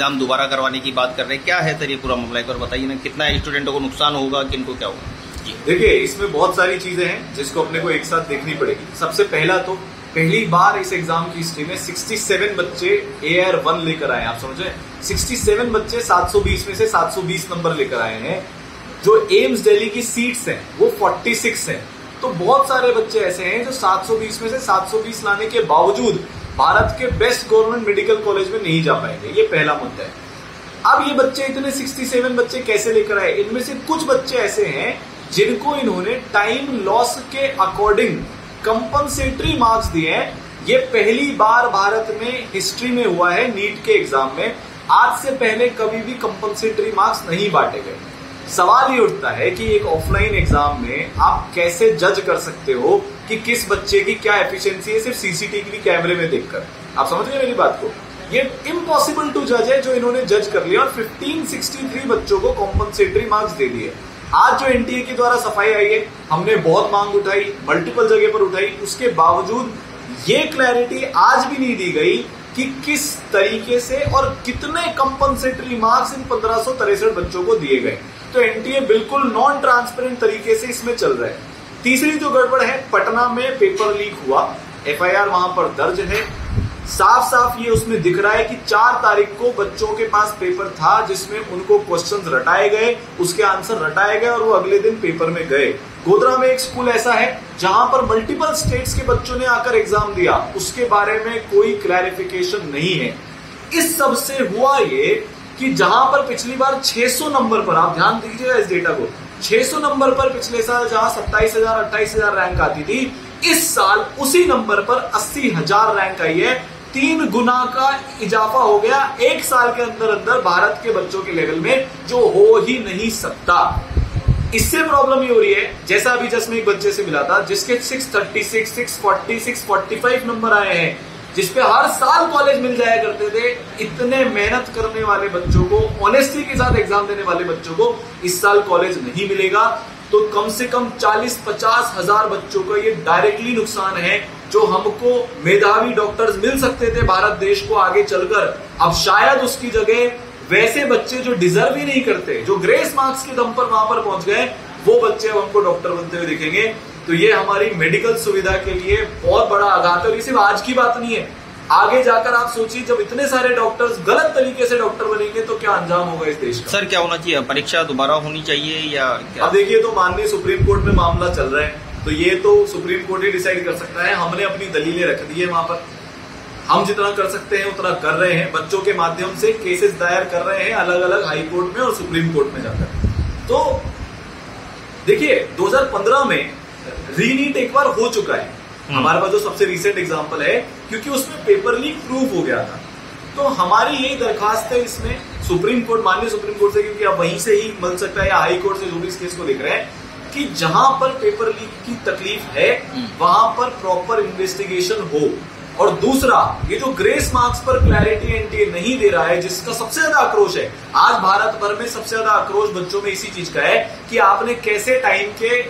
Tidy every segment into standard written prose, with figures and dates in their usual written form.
Exam दोबारा करवाने की बात कर रहे हैं, क्या है सर ये पूरा मामला, एक बार बताइए ना, कितना स्टूडेंटों को नुकसान होगा, किनको क्या होगा? देखिए, इसमें बहुत सारी चीजें हैं जिसको अपने को एक साथ देखनी पड़ेगी। सबसे पहला तो पहली बार इस एग्जाम की हिस्ट्री में 67 बच्चे AR1 लेकर आए। आप समझे, 67 बच्चे 720 में से 720 नंबर लेकर आए हैं। जो एम्स दिल्ली की सीट्स हैं वो 46 हैं। तो बहुत सारे बच्चे ऐसे हैं जो 720 में से 720 लाने के बावजूद भारत के बेस्ट गवर्नमेंट मेडिकल कॉलेज में नहीं जा पाएंगे। ये पहला मुद्दा है। अब ये बच्चे इतने 67 बच्चे कैसे लेकर आए? इनमें से कुछ बच्चे ऐसे हैं जिनको इन्होंने टाइम लॉस के अकॉर्डिंग कंपनसेटरी मार्क्स दिए हैं। ये पहली बार भारत में हिस्ट्री में हुआ है नीट के एग्जाम में। आज से पहले कभी भी कंपनसेटरी मार्क्स नहीं बांटे गए। सवाल ये उठता है कि एक ऑफलाइन एग्जाम में आप कैसे जज कर सकते हो कि किस बच्चे की क्या एफिशिएंसी है सिर्फ सीसीटीवी कैमरे में देखकर? आप समझ रहे मेरी बात को? ये इम्पॉसिबल टू जज है जो इन्होंने जज कर लिया और 1563 बच्चों को कॉम्पनसेटरी मार्क्स दे दिए। आज जो एनटीए के द्वारा सफाई आई है, हमने बहुत मांग उठाई, मल्टीपल जगह पर उठाई, उसके बावजूद ये क्लैरिटी आज भी नहीं दी गई कि किस तरीके से और कितने कंपनसेटरी मार्क्स इन 1563 बच्चों को दिए गए। तो एनटीए बिल्कुल नॉन ट्रांसपेरेंट तरीके से इसमें चल रहा है। तीसरी जो गड़बड़ है, पटना में पेपर लीक हुआ, FIR वहां पर दर्ज है। साफ साफ ये उसमें दिख रहा है कि 4 तारीख को बच्चों के पास पेपर था जिसमें उनको क्वेश्चंस रटाए गए, उसके आंसर रटाए गए और वो अगले दिन पेपर में गए। गोधरा में एक स्कूल ऐसा है जहां पर मल्टीपल स्टेट्स के बच्चों ने आकर एग्जाम दिया, उसके बारे में कोई क्लैरिफिकेशन नहीं है। इस सब से हुआ ये कि जहां पर पिछली बार 600 नंबर पर, आप ध्यान दीजिएगा इस डेटा को, 600 नंबर पर पिछले साल जहां 27,000 28,000 रैंक आती थी, इस साल उसी नंबर पर 80,000 रैंक आई है। 3 गुना का इजाफा हो गया एक साल के अंदर अंदर भारत के बच्चों के लेवल में, जो हो ही नहीं सकता। इससे प्रॉब्लम ये हो रही है, जैसा अभी जस्ट में एक बच्चे से मिला था जिसके 636, 640, 645 नंबर आए हैं, जिसपे हर साल कॉलेज मिल जाया करते थे। इतने मेहनत करने वाले बच्चों को, ऑनेस्टी के साथ एग्जाम देने वाले बच्चों को इस साल कॉलेज नहीं मिलेगा। तो कम से कम 40-50 हजार बच्चों का ये डायरेक्टली नुकसान है। जो हमको मेधावी डॉक्टर्स मिल सकते थे भारत देश को आगे चलकर, अब शायद उसकी जगह वैसे बच्चे जो डिजर्व ही नहीं करते, जो ग्रेस मार्क्स के दम पर वहां पर पहुंच गए, वो बच्चे अब हमको डॉक्टर बनते हुए दिखेंगे। तो ये हमारी मेडिकल सुविधा के लिए बहुत बड़ा आघात है। और ये सिर्फ आज की बात नहीं है, आगे जाकर आप सोचिए जब इतने सारे डॉक्टर्स गलत तरीके से डॉक्टर बनेंगे तो क्या अंजाम होगा इस देश का। सर क्या होना चाहिए, परीक्षा दोबारा होनी चाहिए या क्या? अब देखिए, तो माननीय सुप्रीम कोर्ट में मामला चल रहा है, तो ये तो सुप्रीम कोर्ट ही डिसाइड कर सकता है। हमने अपनी दलीलें रख दी है वहां पर, हम जितना कर सकते हैं उतना कर रहे हैं। बच्चों के माध्यम से केसेस दायर कर रहे हैं अलग अलग हाई कोर्ट में और सुप्रीम कोर्ट में जाकर। तो देखिए, 2015 में रीनीट एक बार हो चुका है, हमारे पास जो सबसे रिसेंट एग्जांपल है, क्योंकि उसमें पेपर लीक प्रूव हो गया था। तो हमारी यही दरखास्त है इसमें सुप्रीम कोर्ट, माननीय सुप्रीम कोर्ट से, क्योंकि अब वहीं से ही मिल सकता है या हाई कोर्ट से जो भी इस केस को देख रहे हैं, कि जहां पर पेपर लीक की तकलीफ है वहां पर प्रॉपर इन्वेस्टिगेशन हो। और दूसरा, ये जो ग्रेस मार्क्स पर क्लैरिटी एनटीए नहीं दे रहा है, जिसका सबसे ज्यादा आक्रोश है, आज भारत भर में सबसे ज्यादा आक्रोश बच्चों में इसी चीज का है कि आपने कैसे टाइम के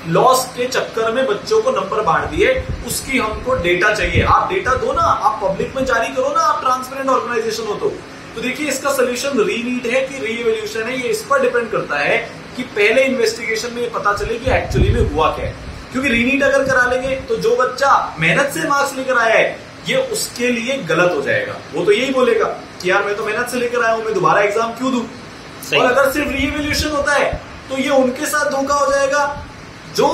लॉस के चक्कर में बच्चों को नंबर बांट दिए। उसकी हमको डेटा चाहिए। आप डेटा दो ना, आप पब्लिक में जारी करो ना, आप ट्रांसपेरेंट ऑर्गेनाइजेशन हो तो देखिए, इसका सोल्यूशन रीनीट है कि रीइवैल्यूएशन है, ये इस पर डिपेंड करता है कि पहले इन्वेस्टिगेशन में ये पता चले कि एक्चुअली में हुआ क्या है। क्योंकि रीनीट अगर करा लेंगे तो जो बच्चा मेहनत से मार्क्स लेकर आया है, ये उसके लिए गलत हो जाएगा। वो तो यही बोलेगा कि यार मैं तो मेहनत से लेकर आया हूं, मैं दोबारा एग्जाम क्यों दूं। और अगर सिर्फ रीइवैल्यूएशन होता है तो ये उनके साथ धोखा हो जाएगा जो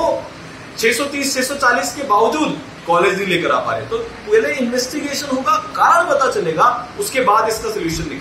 630, 640 के बावजूद कॉलेज नहीं लेकर आ पा रहे। तो पहले इन्वेस्टिगेशन होगा, कारण पता चलेगा, उसके बाद इसका सोल्यूशन निकलेगा।